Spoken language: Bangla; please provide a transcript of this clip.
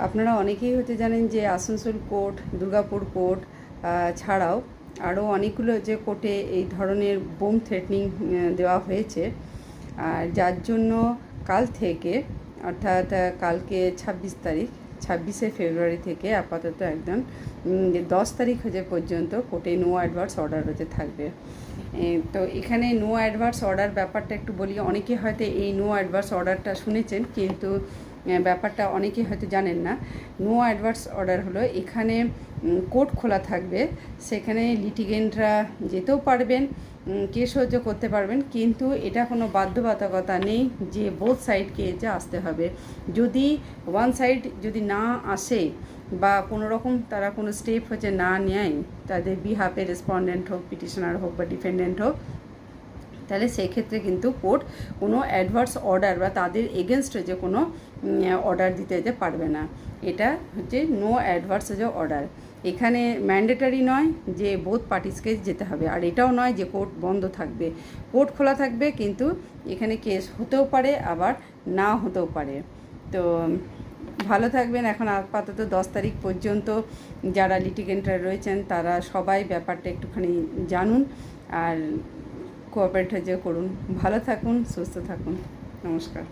আপনারা অনেকেই হয়তো জানেন যে আসানসোল কোর্ট, দুর্গাপুর কোর্ট ছাড়াও আরও অনেকগুলো যে কোর্টে এই ধরনের বোম থ্রেটনিং দেওয়া হয়েছে। আর যার জন্য কাল থেকে অর্থাৎ কালকে 26শে ফেব্রুয়ারি থেকে আপাতত একদম 10 তারিখ পর্যন্ত কোর্টে নো অ্যাডভার্স অর্ডার হতে থাকবে। তো এখানে নো অ্যাডভার্স অর্ডার ব্যাপারটা একটু বলি। অনেকে হয়তো এই নো অ্যাডভার্স অর্ডারটা শুনেছেন, কিন্তু ব্যাপারটা অনেকে হয়তো জানেন না। নো অ্যাডভার্স অর্ডার হলো এখানে কোর্ট খোলা থাকবে, সেখানে লিটিগেন্টরা যেতেও পারবেন, কেস সহ্য করতে পারবেন, কিন্তু এটা কোনো বাধ্যবাধকতা নেই যে বোথ সাইডকে যে আসতে হবে। যদি ওয়ান সাইড যদি না আসে বা কোনো রকম তারা কোনো স্টেপ না নেয়, তাদের বিহাফে রেসপন্ডেন্ট হোক, পিটিশনার হোক বা ডিফেন্ডেন্ট হোক, তাহলে সেক্ষেত্রে কিন্তু কোর্ট কোনো অ্যাডভার্স অর্ডার বা তাদের এগেনস্টে যে কোনো অর্ডার দিতে পারবে না। এটা হচ্ছে নো অ্যাডভার্স অর্ডার। এখানে ম্যান্ডেটারি নয় যে বোথ পার্টিসকে যেতে হবে, আর এটাও নয় যে কোর্ট বন্ধ থাকবে। কোর্ট খোলা থাকবে, কিন্তু এখানে কেস হতেও পারে আবার না হতেও পারে। তো ভালো থাকবেন। এখন আপাতত 10 তারিখ পর্যন্ত যারা লিটিগেন্টরা রয়েছেন তারা সবাই ব্যাপারটা একটুখানি জানুন আর কোঅপারেট করুন। ভালো থাকুন, সুস্থ থাকুন। নমস্কার।